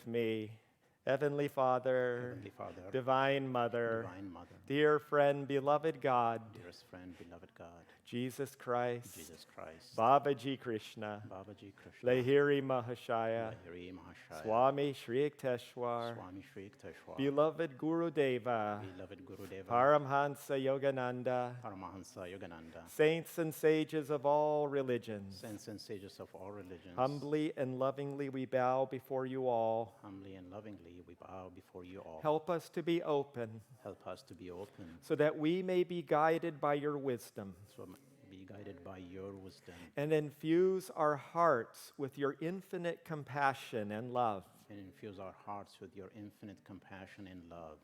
me. Heavenly Father, Heavenly Father, Divine Mother, Divine Mother, dear friend, beloved God, dearest friend, beloved God, Jesus Christ, Jesus Christ, Babaji Krishna, Babaji Krishna, Lahiri Mahashaya, Lahiri Mahashaya, Swami Shri Yukteswar, Swami Shri Yukteswar, beloved Guru Deva, beloved Gurudeva, Paramhansa Yogananda, Paramahansa Yogananda, saints and sages of all religions, saints and sages of all religions, humbly and lovingly we bow before you all. humbly and lovingly we bow before you all. Help us to be open Help us to be open, so that we may be guided by your wisdom so be guided by your wisdom, and infuse our hearts with your infinite compassion and love, and infuse our hearts with your infinite compassion and love,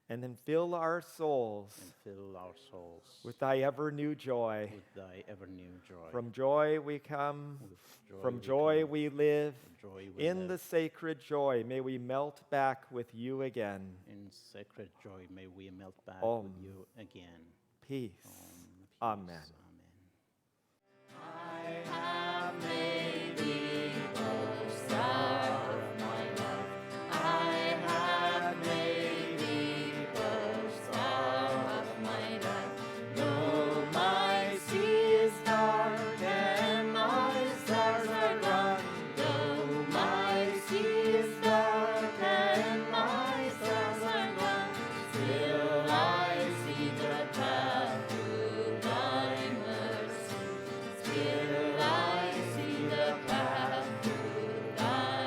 and then fill our souls and fill our souls with thy ever new joy. with thy ever new joy. From joy we come, With joy from we joy come, we live. with joy we In live. the sacred joy may we melt back with you again. In sacred joy may we melt back Om. with you again. Peace. Peace. Amen. Amen. I have made thee, O star of my love. I have made thee, O star of my love. Though my sea is dark and my stars are gone, though my sea is dark and my stars are gone, still I see the path to thy mercy. Still I see the path to thy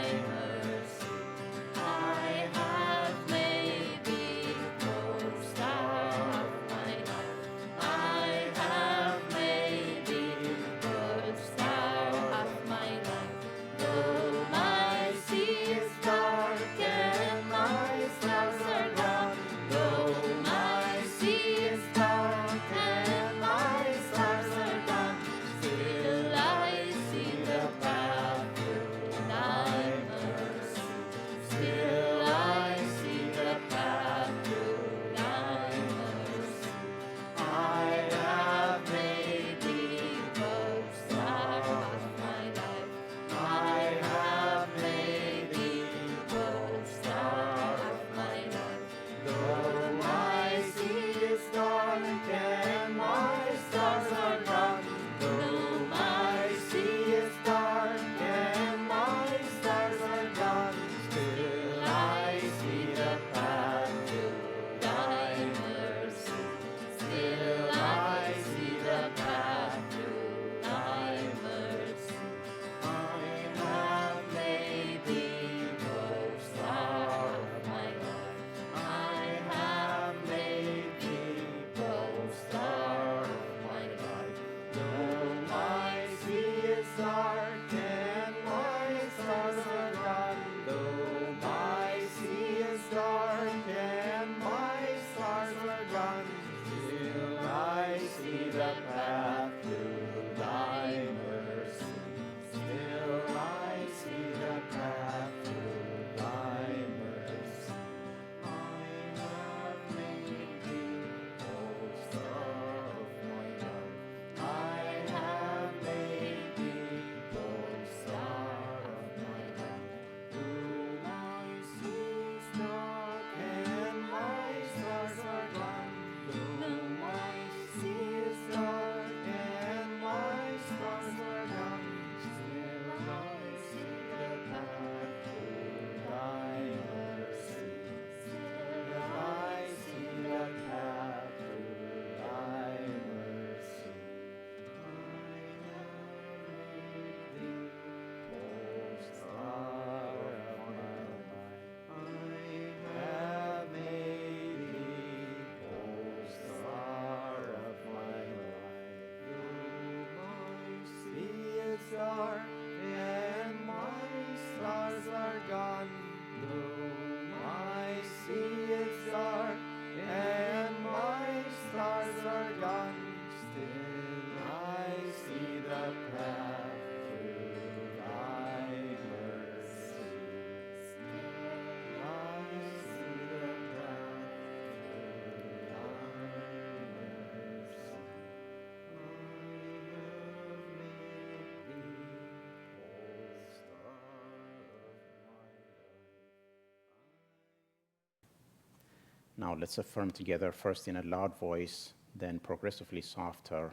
Now let's affirm together, first in a loud voice, then progressively softer,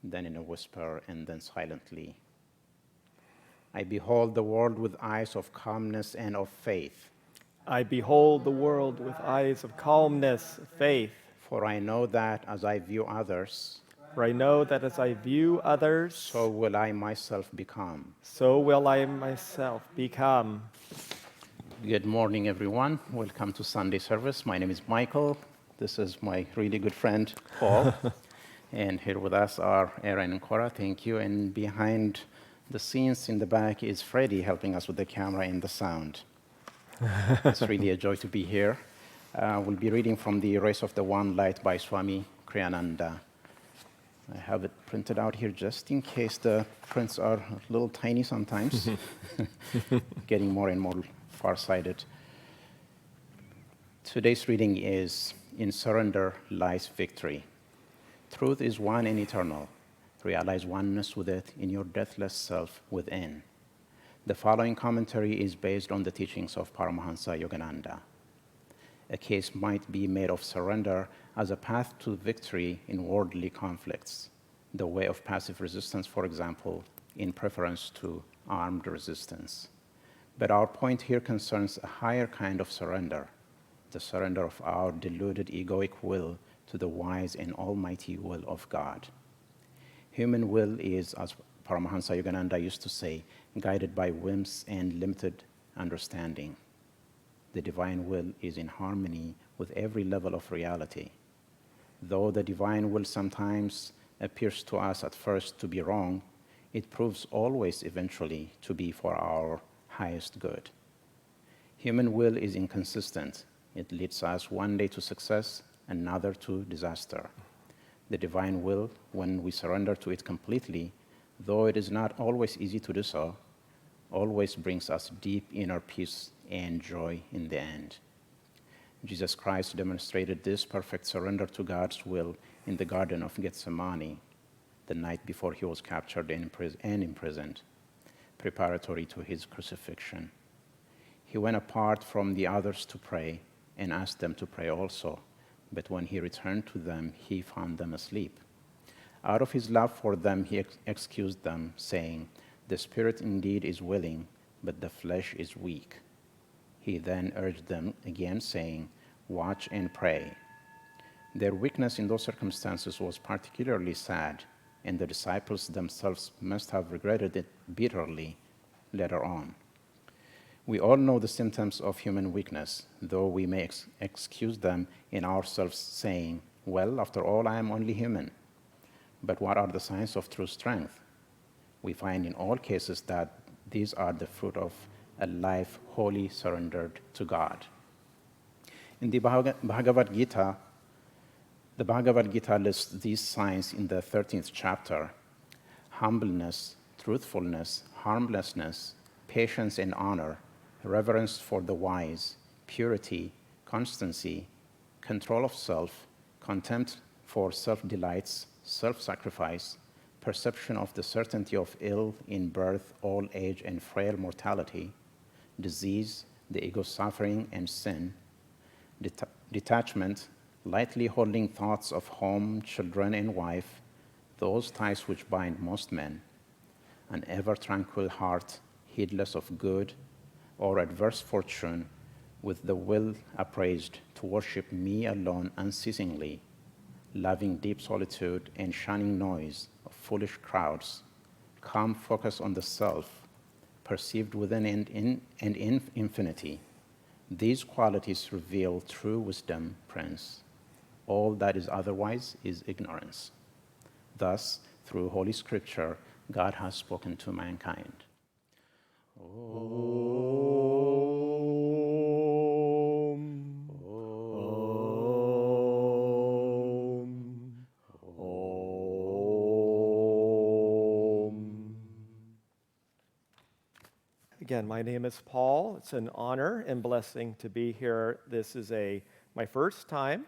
then in a whisper, and then silently. I behold the world with eyes of calmness and of faith. I behold the world with eyes of calmness, faith. For I know that as I view others, For I know that as I view others, so will I myself become. so will I myself become. Good morning, everyone. Welcome to Sunday service. My name is Michael. This is my really good friend, Paul. And here with us are Aaron and Cora. Thank you. And behind the scenes in the back is Freddie helping us with the camera and the sound. It's really a joy to be here. We'll be reading from the Race of the One Light by Swami Kriyananda. I have it printed out here just in case the prints are a little tiny sometimes. Getting more and more farsighted. Today's reading is In Surrender Lies Victory. Truth is one and eternal. Realize oneness with it in your deathless self within. The following commentary is based on the teachings of Paramahansa Yogananda. A case might be made of surrender as a path to victory in worldly conflicts, the way of passive resistance, for example, in preference to armed resistance. But our point here concerns a higher kind of surrender, the surrender of our deluded egoic will to the wise and almighty will of God. Human will is, as Paramahansa Yogananda used to say, guided by whims and limited understanding. The divine will is in harmony with every level of reality. Though the divine will sometimes appears to us at first to be wrong, it proves always eventually to be for our highest good. Human will is inconsistent. It leads us one day to success, another to disaster. The divine will, when we surrender to it completely, though it is not always easy to do so, always brings us deep inner peace and joy in the end. Jesus Christ demonstrated this perfect surrender to God's will in the Garden of Gethsemane, the night before he was captured and imprisoned, preparatory to his crucifixion. He went apart from the others to pray and asked them to pray also, but when he returned to them, he found them asleep. Out of his love for them, he excused them, saying, "The spirit indeed is willing, but the flesh is weak." He then urged them again, saying, "Watch and pray." Their weakness in those circumstances was particularly sad, and the disciples themselves must have regretted it bitterly later on. We all know the symptoms of human weakness, though we may excuse them in ourselves, saying, "Well, after all, I am only human." But what are the signs of true strength? We find in all cases that these are the fruit of a life wholly surrendered to God. In the Bhagavad Gita, the Bhagavad Gita lists these signs in the 13th chapter: humbleness, truthfulness, harmlessness, patience and honor, reverence for the wise, purity, constancy, control of self, contempt for self-delights, self-sacrifice, perception of the certainty of ill in birth, old age, and frail mortality, disease, the ego's suffering and sin, detachment, lightly holding thoughts of home, children, and wife, those ties which bind most men, an ever-tranquil heart, heedless of good or adverse fortune, with the will appraised to worship me alone unceasingly, loving deep solitude and shunning noise of foolish crowds, calm focus on the self, perceived within and in infinity. These qualities reveal true wisdom, Prince. All that is otherwise is ignorance. Thus, through Holy Scripture, God has spoken to mankind. Again, my name is Paul. It's an honor and blessing to be here. This is my first time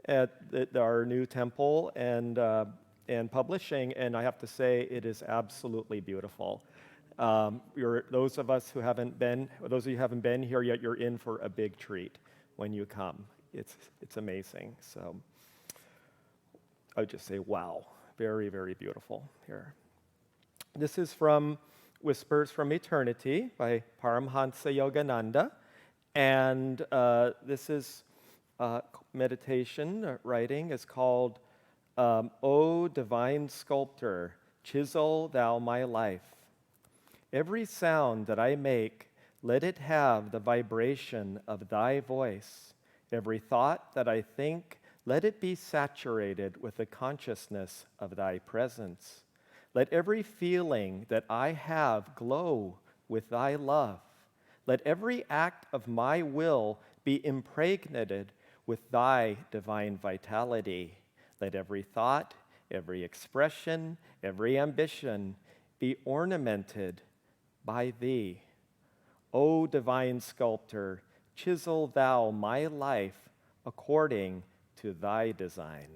at our new temple and publishing, and I have to say it is absolutely beautiful. Those of you who haven't been here yet, you're in for a big treat when you come. It's amazing. So I would just say, wow, very, very beautiful here. This is from Whispers from Eternity by Paramhansa Yogananda. And this is meditation writing is called O Divine Sculptor, Chisel Thou My Life. Every sound that I make, let it have the vibration of thy voice. Every thought that I think, let it be saturated with the consciousness of thy presence. Let every feeling that I have glow with thy love. Let every act of my will be impregnated with thy divine vitality. Let every thought, every expression, every ambition be ornamented by thee. O divine sculptor, chisel thou my life according to thy design.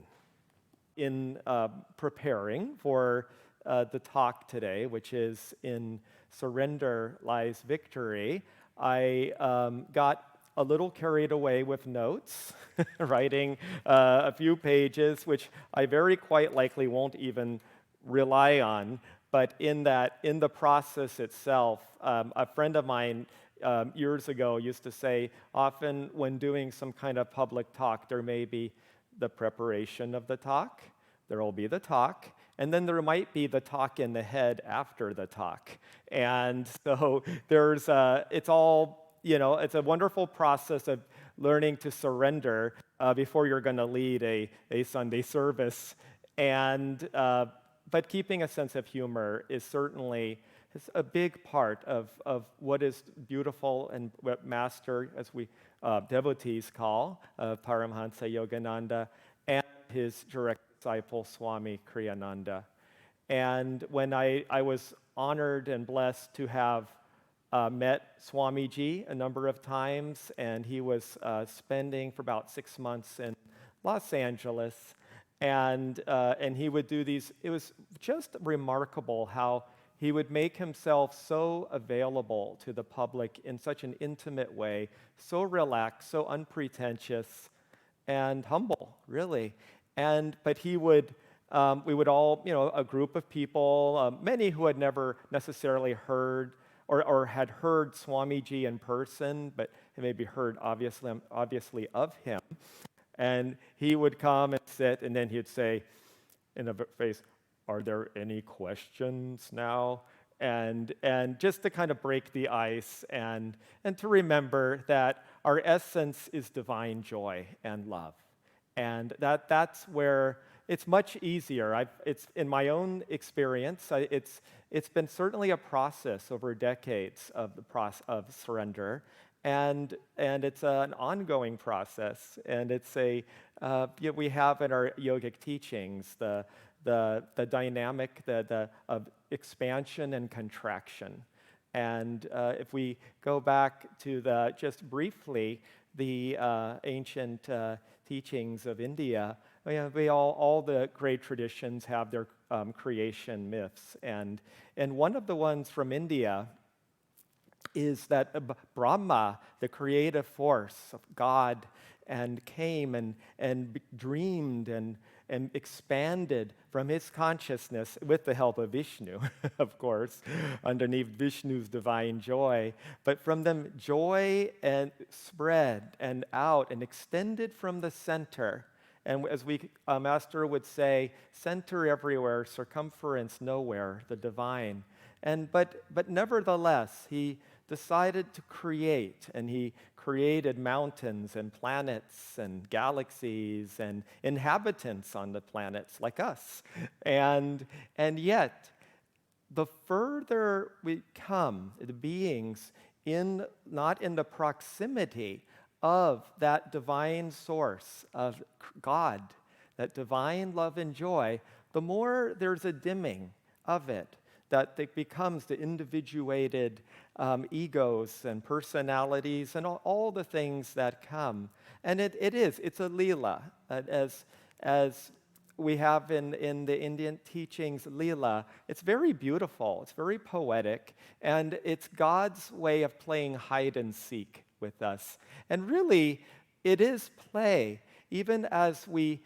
In preparing for the talk today, which is In Surrender Lies Victory, I got a little carried away with notes, writing a few pages, which I very quite likely won't even rely on. But in the process itself, a friend of mine years ago used to say, often when doing some kind of public talk, there may be the preparation of the talk, there will be the talk, and then there might be the talk in the head after the talk. And so it's all, it's a wonderful process of learning to surrender before you're going to lead a Sunday service. But keeping a sense of humor is certainly a big part of what is beautiful and what Master, as we devotees call, Paramhansa Yogananda, and his direct disciple, Swami Kriyananda. And when I was honored and blessed to have met Swamiji a number of times, and he was spending for about 6 months in Los Angeles, and he would do these. It was just remarkable how he would make himself so available to the public in such an intimate way, so relaxed, so unpretentious, and humble, really. But he would, we would all, a group of people, many who had never necessarily heard or had heard Swamiji in person, but had maybe heard obviously of him. And he would come and sit, and then he'd say in a face, "Are there any questions now?" And just to kind of break the ice and to remember that our essence is divine joy and love. And that's where it's much easier. It's in my own experience. It's been certainly a process over decades of of surrender. And it's an ongoing process, and it's we have in our yogic teachings the dynamic of expansion and contraction. And if we go back to just briefly the ancient teachings of India, all the great traditions have their creation myths, and one of the ones from India is that Brahma, the creative force of God, and came and dreamed and expanded from his consciousness with the help of Vishnu, of course, underneath Vishnu's divine joy. But from them, joy and spread and out and extended from the center. And as Master would say, center everywhere, circumference nowhere, the divine. But nevertheless, he decided to create, and he created mountains and planets and galaxies and inhabitants on the planets like us. And yet, the further we come, the beings not in the proximity of that divine source of God, that divine love and joy, the more there's a dimming of it, that it becomes the individuated egos and personalities and all the things that come. And it's a lila, as we have in the Indian teachings, lila. It's very beautiful, it's very poetic, and it's God's way of playing hide and seek with us. And really, it is play, even as we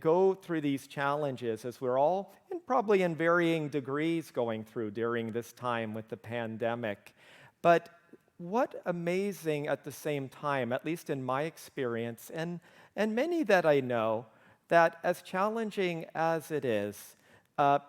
go through these challenges, as we're all probably in varying degrees going through during this time with the pandemic. But what amazing at the same time, at least in my experience, and many that I know, that as challenging as it is,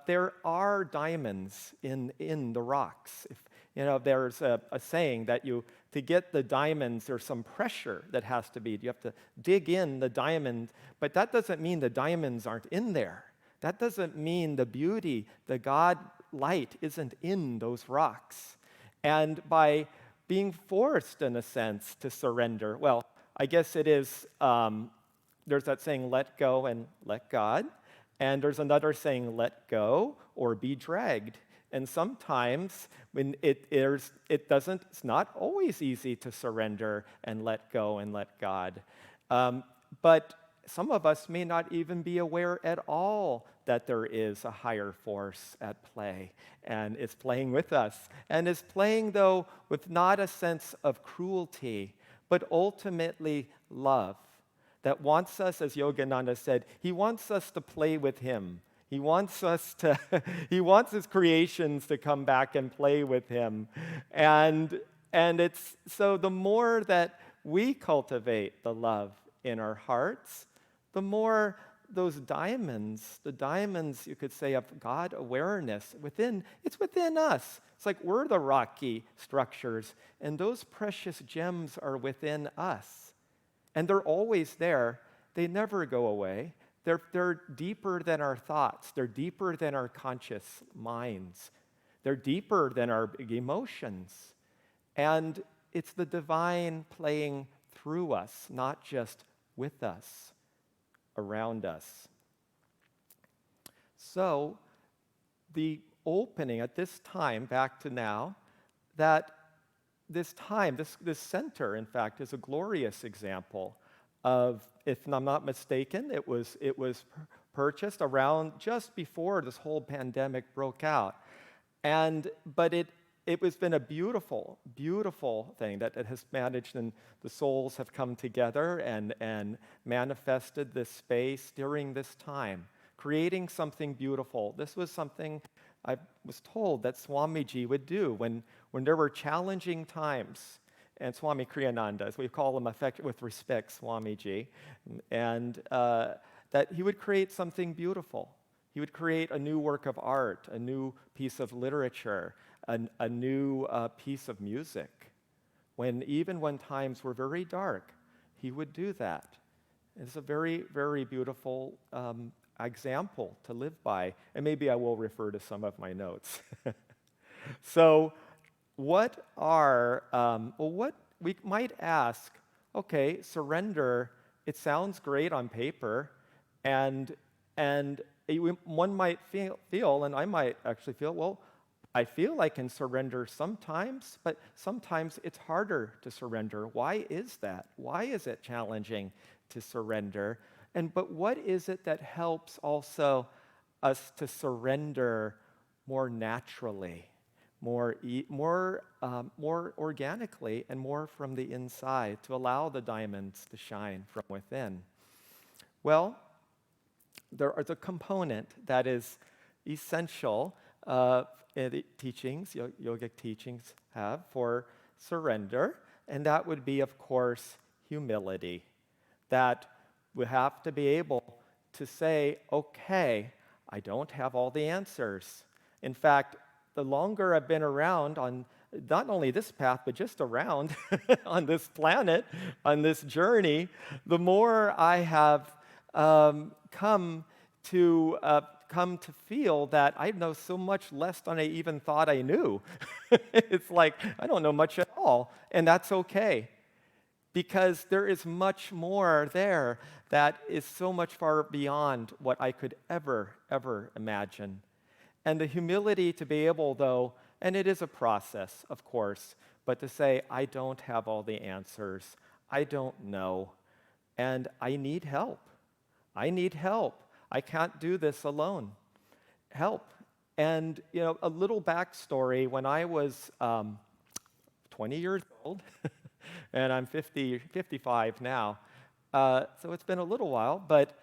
there are diamonds in the rocks. There's a saying that to get the diamonds, there's some pressure that has to be. You have to dig in the diamond, but that doesn't mean the diamonds aren't in there. That doesn't mean the beauty, the God light isn't in those rocks. And by being forced, in a sense, to surrender, well, I guess it is, there's that saying, let go and let God. And there's another saying, let go or be dragged. And sometimes when it's not always easy to surrender and let go and let God. But some of us may not even be aware at all that there is a higher force at play and is playing with us. And is playing, though, with not a sense of cruelty, but ultimately love. That wants us, as Yogananda said, he wants us to play with him. He wants he wants his creations to come back and play with him. And it's, so the more that we cultivate the love in our hearts, the more those diamonds, the diamonds, you could say, of God awareness it's within us. It's like we're the rocky structures, and those precious gems are within us. And they're always there. They never go away. They're deeper than our thoughts. They're deeper than our conscious minds. They're deeper than our emotions. And it's the divine playing through us, not just with us, around us. So the opening at this time, back to now, that this time, this center, in fact, is a glorious example of, if I'm not mistaken, it was purchased around just before this whole pandemic broke out. But it has been a beautiful, beautiful thing that it has managed, and the souls have come together and manifested this space during this time, creating something beautiful. This was something I was told that Swamiji would do when there were challenging times. And Swami Kriyananda, as we call him with respect, Swamiji, and that he would create something beautiful. He would create a new work of art, a new piece of literature, a new piece of music. Even when times were very dark, he would do that. It's a very, very beautiful example to live by. And maybe I will refer to some of my notes. So what we might ask, okay, surrender, it sounds great on paper, and one might feel, and I might actually feel, well, I feel I can surrender sometimes, but sometimes it's harder to surrender. Why is that? Why is it challenging to surrender? But what is it that helps also us to surrender more naturally, more organically, and more from the inside, to allow the diamonds to shine from within? Well, there is a component that is essential the teachings, yogic teachings have for surrender, and that would be, of course, humility. That we have to be able to say, okay, I don't have all the answers. In fact, the longer I've been around on not only this path, but just around on this planet, on this journey, the more I have come to feel that I know so much less than I even thought I knew. It's like, I don't know much at all, and that's okay. Because there is much more there that is so much far beyond what I could ever imagine. And the humility to be able, though, and it is a process, of course, but to say, I don't have all the answers, I don't know, and I need help. I need help. I can't do this alone. Help. And, a little backstory, when I was 20 years old, and I'm 55 now, So it's been a little while, but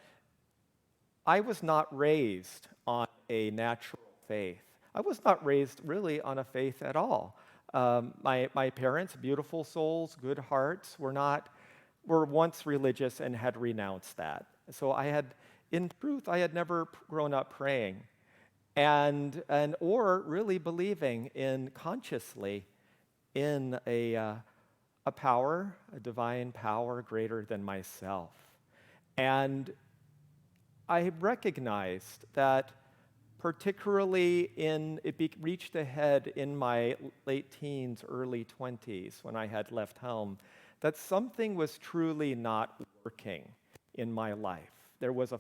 I was not raised on a natural faith. I was not raised really on a faith at all. My parents, beautiful souls, good hearts, were once religious and had renounced that. So in truth, I had never grown up praying and or really believing in consciously in a power, a divine power greater than myself. And I recognized that particularly reached a head in my late teens, early 20s when I had left home, that something was truly not working in my life. There was a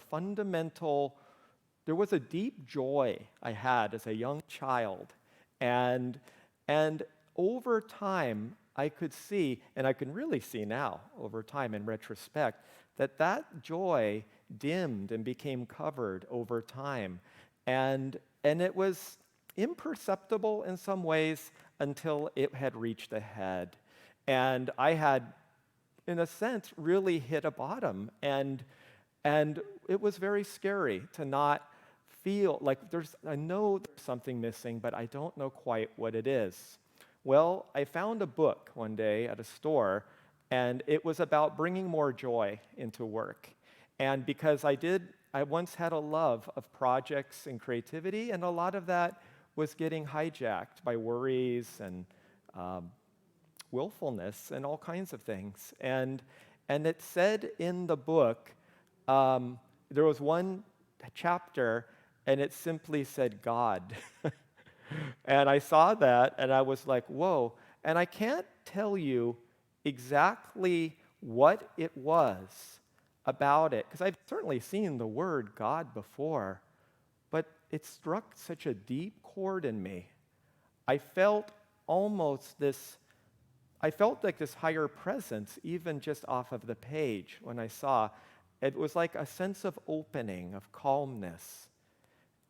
deep joy I had as a young child. And, and over time, I could see, and I can really see now over time in retrospect, that joy dimmed and became covered over time. And it was imperceptible in some ways until it had reached a head. And I had, in a sense, really hit a bottom. And it was very scary to not feel like I know there's something missing, but I don't know quite what it is. Well, I found a book one day at a store, and it was about bringing more joy into work. And because I once had a love of projects and creativity, and a lot of that was getting hijacked by worries and willfulness and all kinds of things. And it said in the book, there was one chapter, and it simply said God. And I saw that, and I was like, whoa. And I can't tell you exactly what it was about it, because I've certainly seen the word God before, but it struck such a deep chord in me. I felt like this higher presence, even just off of the page when I saw. It was like a sense of opening, of calmness.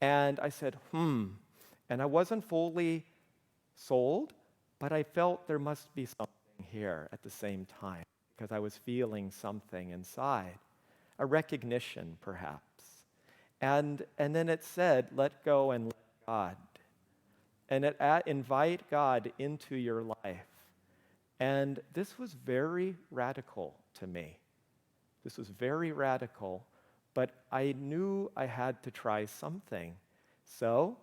And I said, And I wasn't fully sold, but I felt there must be something here at the same time, because I was feeling something inside, a recognition perhaps. And then it said, let go and let God. And invite God into your life. And this was very radical to me. This was very radical, but I knew I had to try something. So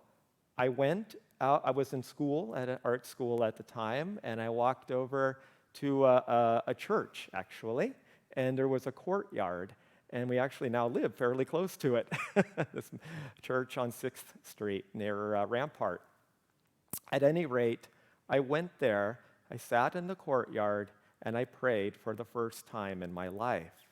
I went out. I was in school, at an art school at the time, and I walked over to a church, actually, and there was a courtyard, and we actually now live fairly close to it, this church on 6th Street near Rampart. At any rate, I went there, I sat in the courtyard, and I prayed for the first time in my life.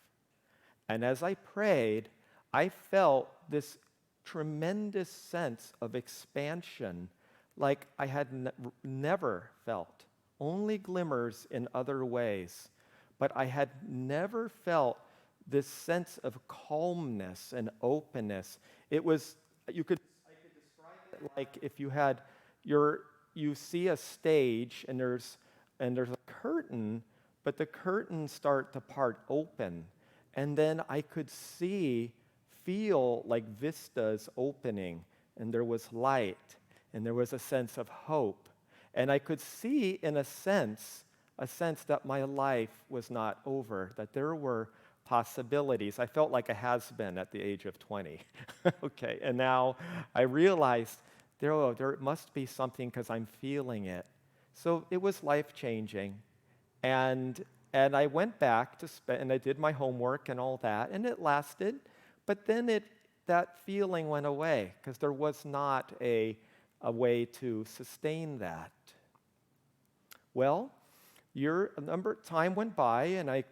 And as I prayed, I felt this tremendous sense of expansion like I had never felt, only glimmers in other ways. But I had never felt this sense of calmness and openness. I could describe it like if you see a stage and there's a curtain, but the curtains start to part open. And then I could feel like vistas opening, and there was light, and there was a sense of hope. And I could see, in a sense that my life was not over, that there were possibilities. I felt like a has-been at the age of 20. Okay, and now I realized there must be something because I'm feeling it. So it was life-changing. And I went back and I did my homework and all that, and it lasted. But then that feeling went away because there was not a way to sustain that. Well, time went by, and I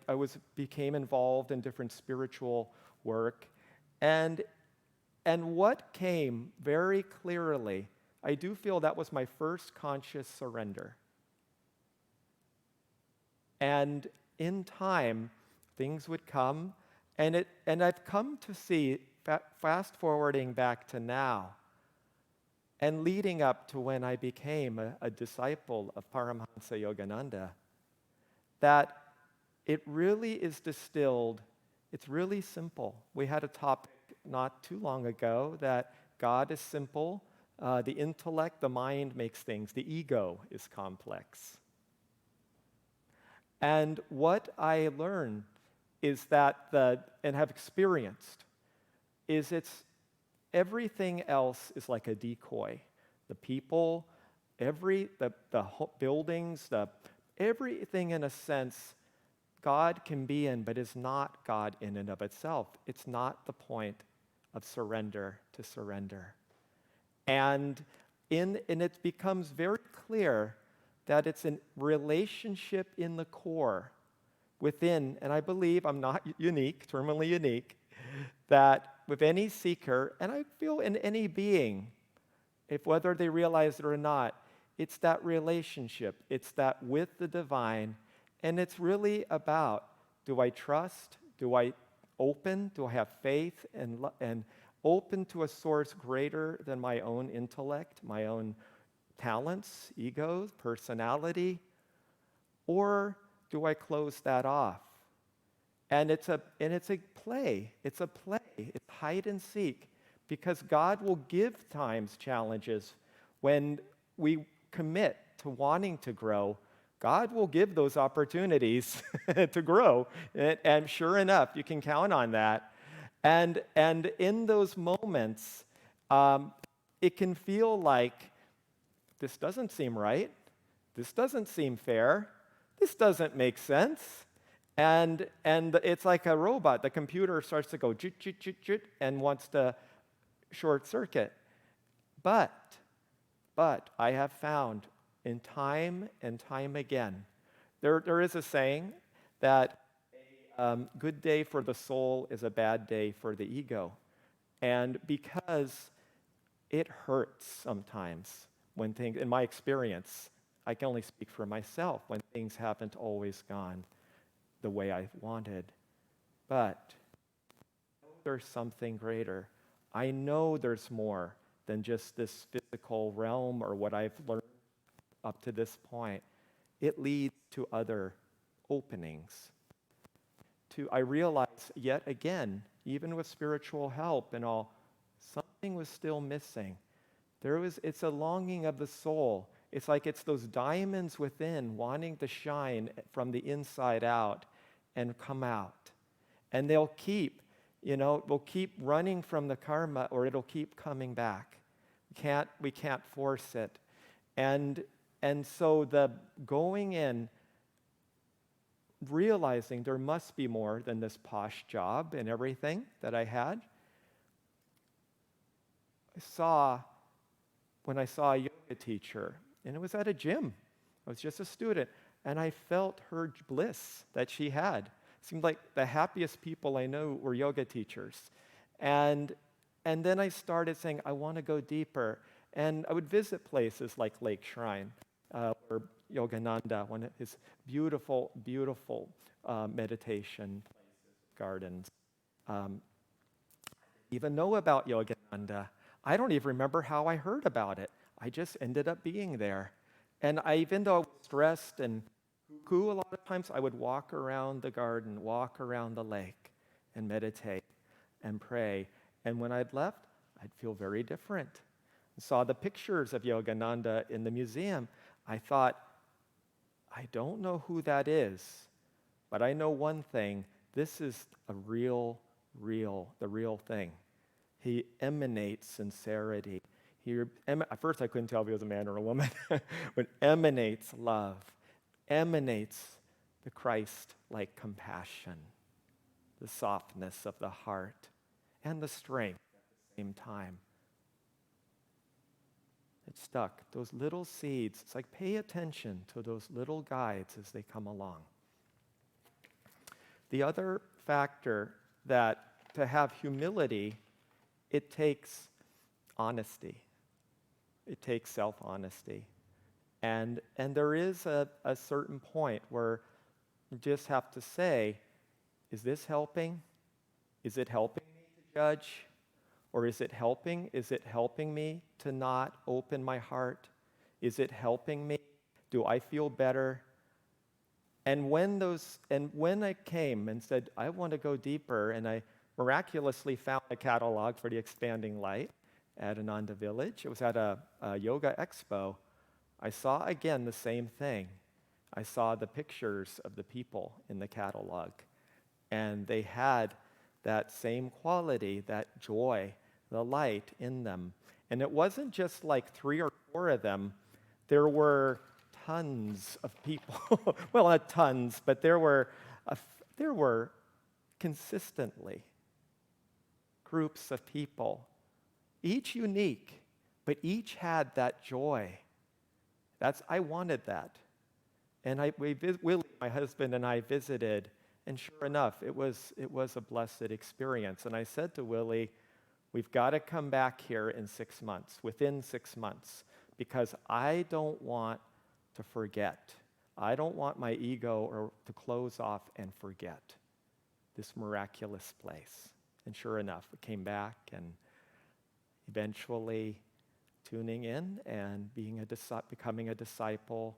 became involved in different spiritual work, and what came very clearly, I do feel that was my first conscious surrender. And in time, things would come, and I've come to see, fast forwarding back to now, and leading up to when I became a disciple of Paramahansa Yogananda, that it really is distilled It's really simple. We had a topic not too long ago that God is simple. The intellect, the mind makes things. The ego is complex. And what I learned is that and have experienced is everything else is like a decoy. The people, buildings, everything in a sense God can be in, but is not God in and of itself. It's not the point of surrender to surrender. And it becomes very clear that it's a relationship in the core within, and I believe I'm not unique, terminally unique, that with any seeker, and I feel in any being, if whether they realize it or not, it's that relationship. It's that with the divine, and it's really about, do I trust? Do I open? Do I have faith and open to a source greater than my own intellect, my own talents, egos, personality? Or do I close that off? And it's a play. It's a play. It's hide and seek, because God will give times challenges when we commit to wanting to grow. God will give those opportunities to grow, and sure enough, you can count on that. And in those moments, it can feel like this doesn't seem right. This doesn't seem fair. This doesn't make sense. And it's like a robot. The computer starts to go jit, jit, jit, jit, and wants to short circuit. But I have found in time and time again, there is a saying that a good day for the soul is a bad day for the ego. And because it hurts sometimes when things, in my experience, I can only speak for myself, when things haven't always gone the way I wanted. But there's something greater. I know there's more than just this physical realm or what I've learned up to this point. It leads to other openings. I realize yet again, even with spiritual help and all, something was still missing. It's a longing of the soul. It's like it's those diamonds within wanting to shine from the inside out and come out. And we'll keep running from the karma, or it'll keep coming back. We can't force it. And so the going in, realizing there must be more than this posh job and everything that I had. When I saw a yoga teacher, and it was at a gym. I was just a student, and I felt her bliss that she had. It seemed like the happiest people I know were yoga teachers. And then I started saying, I want to go deeper. And I would visit places like Lake Shrine, or Yogananda, one of his beautiful, beautiful meditation gardens. Even know about Yogananda. I don't even remember how I heard about it. I just ended up being there. And even though I was stressed and cuckoo a lot of times, I would walk around the garden, walk around the lake, and meditate and pray. And when I'd left, I'd feel very different. I saw the pictures of Yogananda in the museum. I thought, I don't know who that is, but I know one thing. This is the real thing. He emanates sincerity. At first I couldn't tell if he was a man or a woman, but emanates love, emanates the Christ-like compassion, the softness of the heart, and the strength at the same time. It stuck. Those little seeds, it's like pay attention to those little guides as they come along. The other factor that to have humility, it takes honesty. It takes self-honesty. And there is a certain point where you just have to say, is this helping? Is it helping me to judge? Or is it helping me to not open my heart? Is it helping me? Do I feel better? And when I came and said, I want to go deeper, and I miraculously found a catalog for the Expanding Light at Ananda Village. It was at a yoga expo. I saw again the same thing. I saw the pictures of the people in the catalog, and they had that same quality, that joy, the light in them. And it wasn't just like 3 or 4 of them. There were tons of people. Well, not tons, but there were consistently groups of people, each unique, but each had that joy. I wanted that. And Willie, my husband, and I visited, and sure enough, it was a blessed experience. And I said to Willie, we've got to come back here in 6 months, within 6 months, because I don't want to forget. I don't want my ego to close off and forget this miraculous place. And sure enough, we came back and eventually tuning in and becoming a disciple.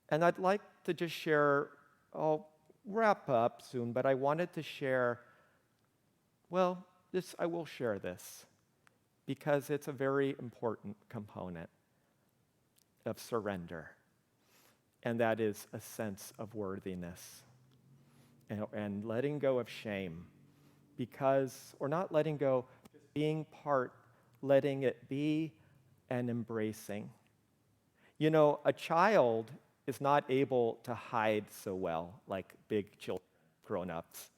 And I'd like to just share, I'll wrap up soon, but I wanted to share, I will share this because it's a very important component of surrender. And that is a sense of worthiness and letting go of shame. Or not letting go, just being part, letting it be and embracing. You know, a child is not able to hide so well like big children, grown-ups.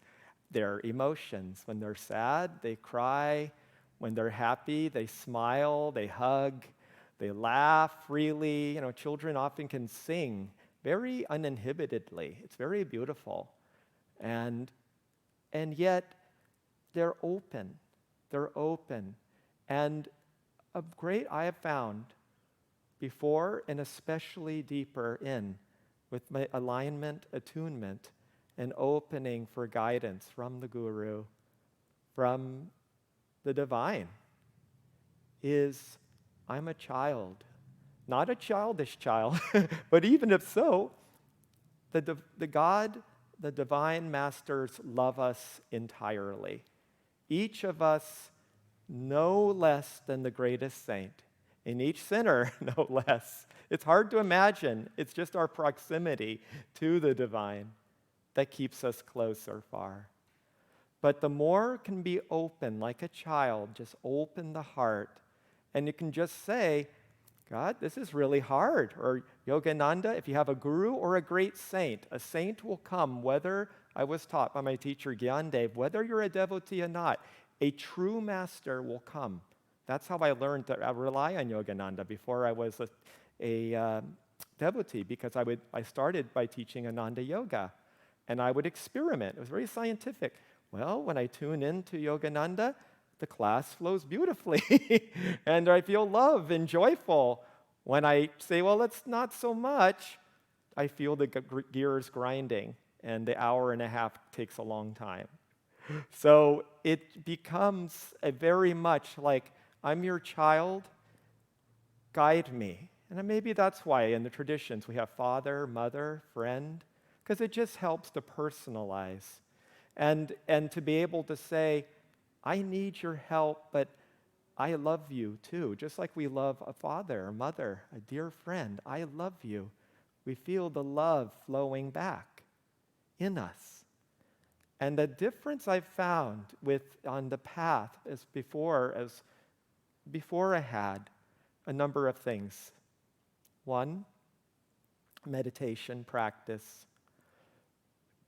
Their emotions, when they're sad, they cry. When they're happy, they smile, they hug, they laugh freely. You know, children often can sing very uninhibitedly. It's very beautiful. And yet, they're open. They're open. And I have found before and especially deeper in with my alignment, attunement, and opening for guidance from the Guru, from the divine, is I'm a child. Not a childish child, but even if so, the God, the divine masters love us entirely. Each of us no less than the greatest saint, and each sinner no less. It's hard to imagine. It's just our proximity to the divine that keeps us close or far. But the more can be open, like a child, just open the heart, and you can just say, God, this is really hard. Or Yogananda, if you have a guru or a great saint, a saint will come, whether I was taught by my teacher Gyandev, whether you're a devotee or not, a true master will come. That's how I learned to rely on Yogananda before I was a devotee, because I started by teaching Ananda Yoga, and I would experiment. It was very scientific. Well, when I tune into Yogananda, the class flows beautifully, and I feel love and joyful. When I say, well, it's not so much, I feel the gears grinding, and the hour and a half takes a long time. So it becomes a very much like, I'm your child, guide me. And maybe that's why in the traditions we have father, mother, friend, because it just helps to personalize. And to be able to say, I need your help, but I love you too. Just like we love a father, a mother, a dear friend. I love you. We feel the love flowing back in us. And the difference I've found on the path as before I had a number of things. One, meditation practice.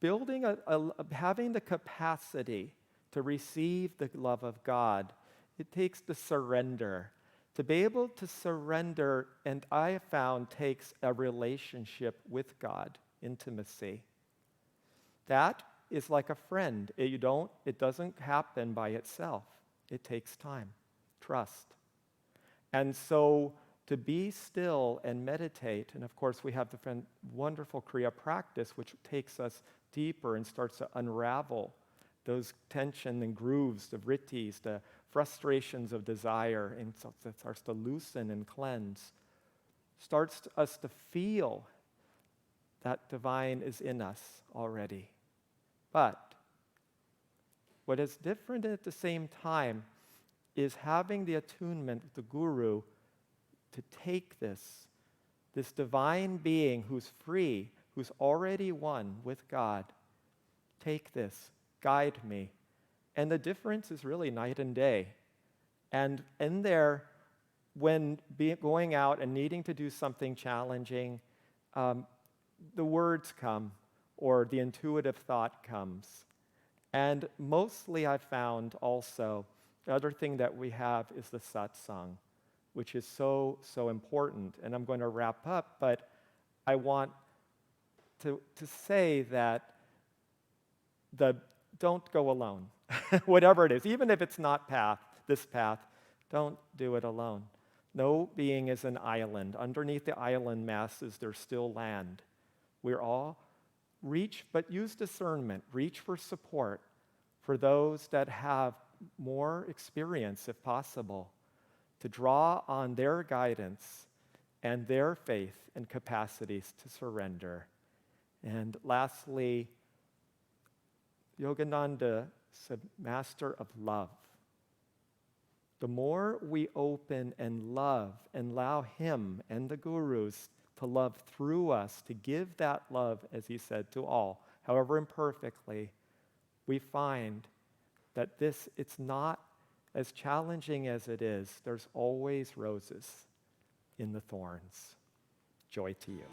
Having the capacity to receive the love of God, it takes the surrender. To be able to surrender, and I have found, takes a relationship with God, intimacy. That is like a friend. It doesn't happen by itself. It takes time, trust. And so to be still and meditate, and of course we have the wonderful Kriya practice, which takes us deeper and starts to unravel those tension and grooves, the vrittis, the frustrations of desire, and so it starts to loosen and cleanse. Starts us to feel that divine is in us already. But what is different at the same time is having the attunement with the guru to take this divine being who's free, who's already one with God. Take this, guide me. And the difference is really night and day. And in there, when going out and needing to do something challenging, the words come, or the intuitive thought comes. And mostly I've found also, the other thing that we have is the satsang, which is so, so important. And I'm going to wrap up, but I want to say that don't go alone. Whatever it is, even if it's not this path, don't do it alone. No being is an island. Underneath the island masses, there's still land. We're all but use discernment. Reach for support for those that have more experience, if possible, to draw on their guidance and their faith and capacities to surrender. And lastly, Yogananda said, master of love. The more we open and love and allow him and the gurus to love through us, to give that love, as he said, to all, however imperfectly, we find that it's not as challenging as it is. There's always roses in the thorns. Joy to you.